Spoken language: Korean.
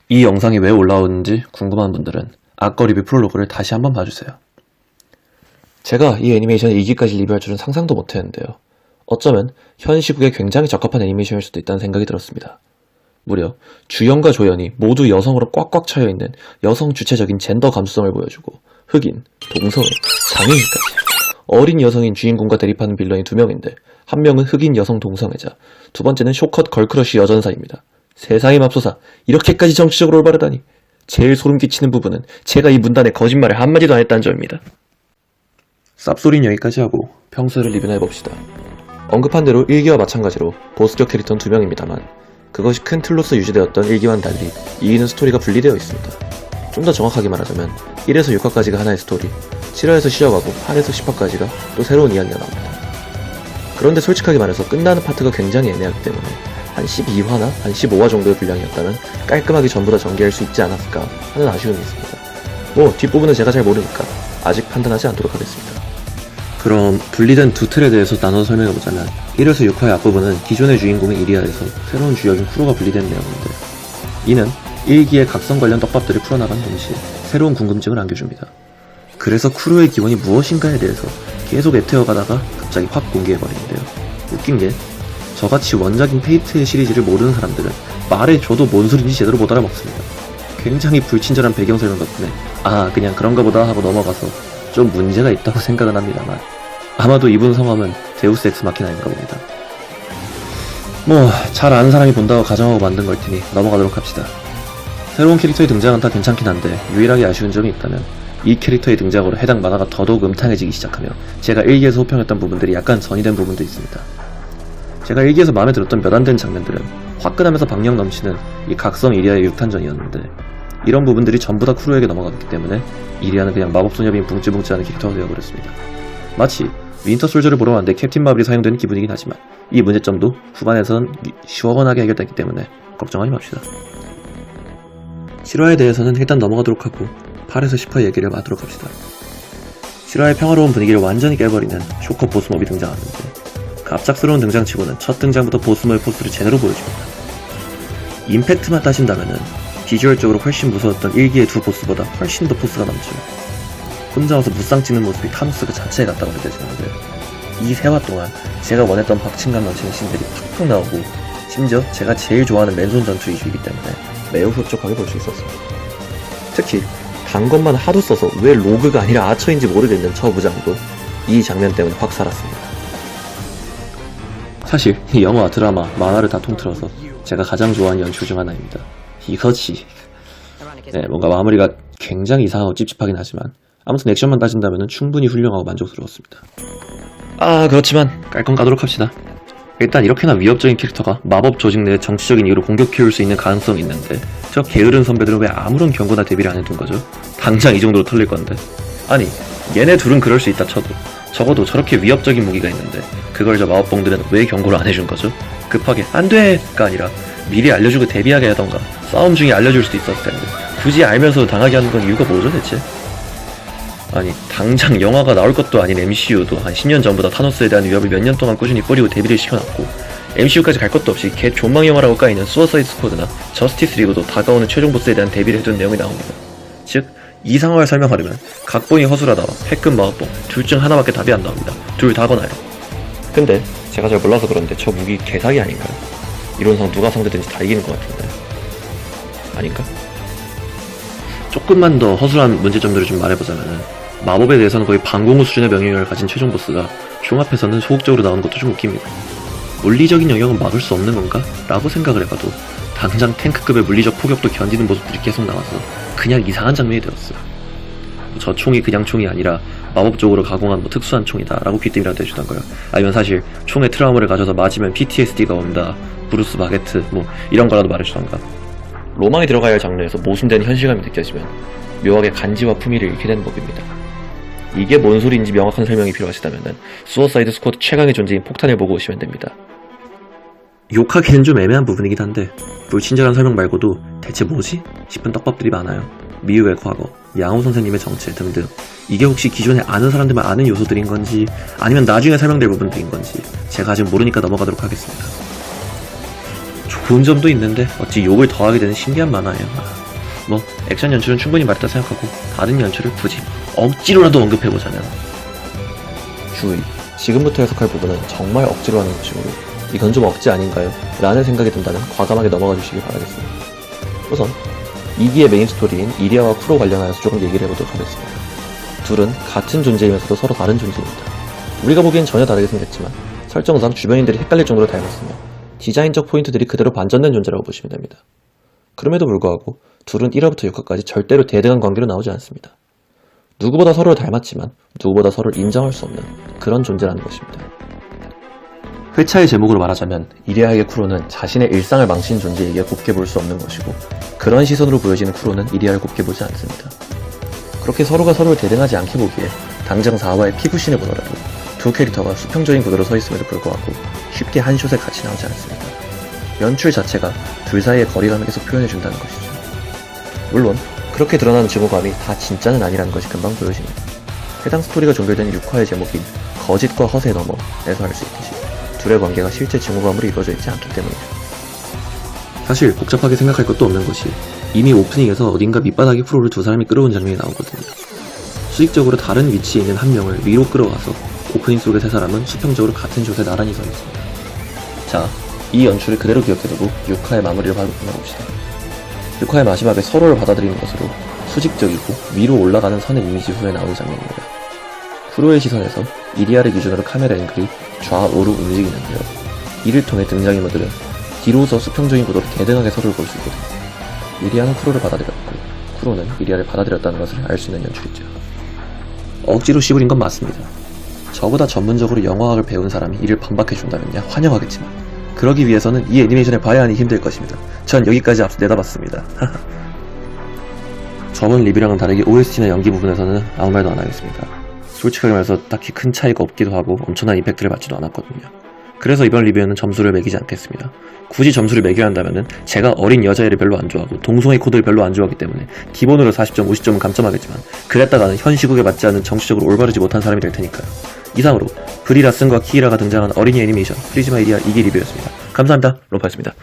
이 영상이 왜 올라오는지 궁금한 분들은 아꺼 리뷰 프롤로그를 다시 한번 봐주세요. 제가 이 애니메이션을 2기까지 리뷰할 줄은 상상도 못했는데요. 어쩌면 현 시국에 굉장히 적합한 애니메이션일 수도 있다는 생각이 들었습니다. 무려 주연과 조연이 모두 여성으로 꽉꽉 차여있는 여성 주체적인 젠더 감수성을 보여주고 흑인, 동성애, 장애인까지 어린 여성인 주인공과 대립하는 빌런이 2명인데 한 명은 흑인 여성 동성애자, 두 번째는 쇼컷 걸크러쉬 여전사입니다. 세상에 맙소사, 이렇게까지 정치적으로 올바르다니. 제일 소름 끼치는 부분은 제가 이 문단에 거짓말을 한마디도 안 했다는 점입니다. 쌉소리는 여기까지 하고 평소를 리뷰나 해봅시다. 언급한 대로 1기와 마찬가지로 보스격 캐릭터는 2명입니다만 그것이 큰 틀로서 유지되었던 1기와는 달리 2기는 스토리가 분리되어 있습니다. 좀 더 정확하게 말하자면 1에서 6화까지가 하나의 스토리, 7화에서 시작하고 8에서 10화까지가 또 새로운 이야기가 나옵니다. 그런데 솔직하게 말해서 끝나는 파트가 굉장히 애매하기 때문에 한 12화나 한 15화 정도의 분량이었다면 깔끔하게 전부 다 전개할 수 있지 않았을까 하는 아쉬움이 있습니다. 뒷부분은 제가 잘 모르니까 아직 판단하지 않도록 하겠습니다. 그럼 분리된 두 틀에 대해서 나눠서 설명해보자면 1에서 6화의 앞부분은 기존의 주인공인 이리아에서 새로운 주역인 쿠로가 분리된 내용인데 이는 1기의 각성 관련 떡밥들을 풀어나간 동시에 새로운 궁금증을 안겨줍니다. 그래서 쿠로의 기원이 무엇인가에 대해서 계속 애태워가다가 갑자기 확 공개해버리는데요. 웃긴 게 저같이 원작인 페이트의 시리즈를 모르는 사람들은 말해줘도 뭔 소린지 제대로 못 알아먹습니다. 굉장히 불친절한 배경 설명 덕분에 그냥 그런가 보다 하고 넘어가서 좀 문제가 있다고 생각은 합니다만 아마도 이분 성함은 데우스 엑스 마키나인가 봅니다. 잘 아는 사람이 본다고 가정하고 만든 걸 테니 넘어가도록 합시다. 새로운 캐릭터의 등장은 다 괜찮긴 한데 유일하게 아쉬운 점이 있다면 이 캐릭터의 등장으로 해당 만화가 더더욱 음탕해지기 시작하며 제가 1기에서 호평했던 부분들이 약간 전이된 부분도 있습니다. 제가 1기에서 마음에 들었던 몇 안 되는 장면들은 화끈하면서 박력 넘치는 이 각성 이리아의 6탄전이었는데 이런 부분들이 전부 다 쿠로에게 넘어갔기 때문에 이리아는 그냥 마법소녀빈 붕ጭ붕ጭ하는 캐릭터가 되어버렸습니다. 마치 윈터 솔저를 보러 왔는데 캡틴 마블이 사용되는 기분이긴 하지만 이 문제점도 후반에선 시원하게 해결됐기 때문에 걱정하지 맙시다. 7화에 대해서는 일단 넘어가도록 하고 8에서 10화 얘기를 하도록 합시다. 7화의 평화로운 분위기를 완전히 깨버리는 쇼커 보스몹이 등장하는데 갑작스러운 등장치고는 첫 등장부터 보스몹의 포스를 제대로 보여줍니다. 임팩트만 따진다면은 비주얼적으로 훨씬 무서웠던 1기의 두 보스보다 훨씬 더 포스가 넘죠. 혼자 와서 무쌍 찍는 모습이 타노스 그 자체에 같다고 느껴지는데 이 3화 동안 제가 원했던 박진감 넘치는 씬들이 팍팍 나오고 심지어 제가 제일 좋아하는 맨손 전투 위주이기 때문에 매우 흡족하게 볼 수 있었습니다. 특히 단 것만 하도 써서 왜 로그가 아니라 아처인지 모르겠는 저 무장도 이 장면 때문에 확 살았습니다. 사실 이 영화, 드라마, 만화를 다 통틀어서 제가 가장 좋아하는 연출 중 하나입니다. 이거지. 뭔가 마무리가 굉장히 이상하고 찝찝하긴 하지만 아무튼 액션만 따진다면 충분히 훌륭하고 만족스러웠습니다. 그렇지만 깔끔 가도록 합시다. 일단 이렇게나 위협적인 캐릭터가 마법 조직 내 정치적인 이유로 공격해올 수 있는 가능성이 있는데 저 게으른 선배들은 왜 아무런 경고나 대비를 안 해둔 거죠? 당장 이 정도로 털릴 건데. 아니 얘네 둘은 그럴 수 있다 쳐도 적어도 저렇게 위협적인 무기가 있는데 그걸 저 마법봉들은 왜 경고를 안 해준 거죠? 급하게 안돼가 아니라 미리 알려주고 대비하게 하던가 싸움 중에 알려줄 수도 있었을 텐데 굳이 알면서도 당하게 하는 건 이유가 뭐죠 대체? 아니 당장 영화가 나올 것도 아닌 MCU도 한 10년 전보다 타노스에 대한 위협을 몇 년 동안 꾸준히 뿌리고 대비를 시켜놨고 MCU까지 갈 것도 없이 개 존망 영화라고 까이는 수어사이드 스쿼드나 저스티스 리그도 다가오는 최종 보스에 대한 대비를 해둔 내용이 나옵니다. 즉 이 상황을 설명하려면 각본이 허술하다와 핵급 마법봉 둘 중 하나밖에 답이 안 나옵니다. 둘 다거나요. 근데 제가 잘 몰라서 그런데 저 무기 개사기 아닌가요? 이론상 누가 상대든지 다 이기는 것 같은데 아닌가? 조금만 더 허술한 문제점들을 좀 말해보자면은 마법에 대해서는 거의 방공호 수준의 명령력을 가진 최종 보스가 종합해서는 소극적으로 나오는 것도 좀 웃깁니다. 물리적인 영역은 막을 수 없는 건가? 라고 생각을 해봐도 당장 탱크급의 물리적 포격도 견디는 모습들이 계속 나와서 그냥 이상한 장면이 되었어요. 저 총이 그냥 총이 아니라 마법적으로 가공한 특수한 총이다 라고 귀띔이라도 해주던가요. 아니면 사실 총에 트라우마를 가져서 맞으면 PTSD가 온다, 브루스 바게트 이런 거라도 말해주던가. 로망이 들어가야 할 장르에서 모순되는 현실감이 느껴지면 묘하게 간지와 품위를 잃게 되는 법입니다. 이게 뭔 소리인지 명확한 설명이 필요하시다면 수어사이드 스쿼드 최강의 존재인 폭탄을 보고 오시면 됩니다. 욕하기엔 좀 애매한 부분이긴 한데 불친절한 설명 말고도 대체 뭐지? 싶은 떡밥들이 많아요. 미유의 과거, 양호 선생님의 정체 등등. 이게 혹시 기존에 아는 사람들만 아는 요소들인 건지 아니면 나중에 설명될 부분들인 건지 제가 아직 모르니까 넘어가도록 하겠습니다. 좋은 점도 있는데 어찌 욕을 더하게 되는 신기한 만화예요. 뭐 액션 연출은 충분히 맞다 생각하고 다른 연출을 굳이 억지로라도 언급해보자면 주의, 지금부터 해석할 부분은 정말 억지로 하는 것이므로 이건 좀 억지 아닌가요? 라는 생각이 든다면 과감하게 넘어가 주시기 바라겠습니다. 우선 2기의 메인 스토리인 이리아와 쿠로 관련하여서 조금 얘기를 해보도록 하겠습니다. 둘은 같은 존재이면서도 서로 다른 존재입니다. 우리가 보기엔 전혀 다르게 생겼지만 설정상 주변인들이 헷갈릴 정도로 닮았으며 디자인적 포인트들이 그대로 반전된 존재라고 보시면 됩니다. 그럼에도 불구하고 둘은 1화부터 6화까지 절대로 대등한 관계로 나오지 않습니다. 누구보다 서로를 닮았지만 누구보다 서로를 인정할 수 없는 그런 존재라는 것입니다. 회차의 제목으로 말하자면 이리아에게 쿠로는 자신의 일상을 망친 존재에게 곱게 볼 수 없는 것이고 그런 시선으로 보여지는 쿠로는 이리아를 곱게 보지 않습니다. 그렇게 서로가 서로를 대등하지 않게 보기에 당장 4화의 피구씬을 보더라도 두 캐릭터가 수평적인 구도로 서 있음에도 불구하고 쉽게 한 숏에 같이 나오지 않습니다. 연출 자체가 둘 사이의 거리감을 계속 표현해준다는 것이죠. 물론 그렇게 드러나는 증오감이 다 진짜는 아니라는 것이 금방 보여집니다. 해당 스토리가 종결된 6화의 제목인 거짓과 허세 너머에서 알 수 있듯이 둘의 관계가 실제 증오감으로 이루어져 있지 않기 때문이죠. 사실 복잡하게 생각할 것도 없는 것이 이미 오프닝에서 어딘가 밑바닥에 프로를 두 사람이 끌어온 장면이 나오거든요. 수직적으로 다른 위치에 있는 한 명을 위로 끌어와서 오프닝 속의 세 사람은 수평적으로 같은 숏에 나란히 서 있습니다. 자, 이 연출을 그대로 기억해두고 6화의 마무리를 바라봅시다. 6화의 마지막에 서로를 받아들이는 것으로 수직적이고 위로 올라가는 선의 이미지 후에 나오는 장면입니다. 쿠로의 시선에서 이리아를 기준으로 카메라 앵글이 좌우로 움직이는데요. 이를 통해 등장인물들은 뒤로서 수평적인 구도로 대등하게 서로를 볼 수 있거든요. 이리아는 쿠로를 받아들였고 쿠로는 이리아를 받아들였다는 것을 알 수 있는 연출이죠. 억지로 씌부린 건 맞습니다. 저보다 전문적으로 영화학을 배운 사람이 이를 반박해준다면야 환영하겠지만 그러기 위해서는 이 애니메이션을 봐야 하니 힘들 것입니다. 전 여기까지 앞서 내다봤습니다. 저번 리뷰랑은 다르게 OST나 연기 부분에서는 아무 말도 안 하겠습니다. 솔직하게 말해서 딱히 큰 차이가 없기도 하고 엄청난 임팩트를 받지도 않았거든요. 그래서 이번 리뷰에는 점수를 매기지 않겠습니다. 굳이 점수를 매겨야 한다면은 제가 어린 여자애를 별로 안 좋아하고 동성애 코드를 별로 안 좋아하기 때문에 기본으로 40점, 50점은 감점하겠지만 그랬다가는 현 시국에 맞지 않는 정치적으로 올바르지 못한 사람이 될 테니까요. 이상으로 브리 라슨과 키이라가 등장한 어린이 애니메이션 프리즈마 이리아 2기 리뷰였습니다. 감사합니다. 롬파였습니다.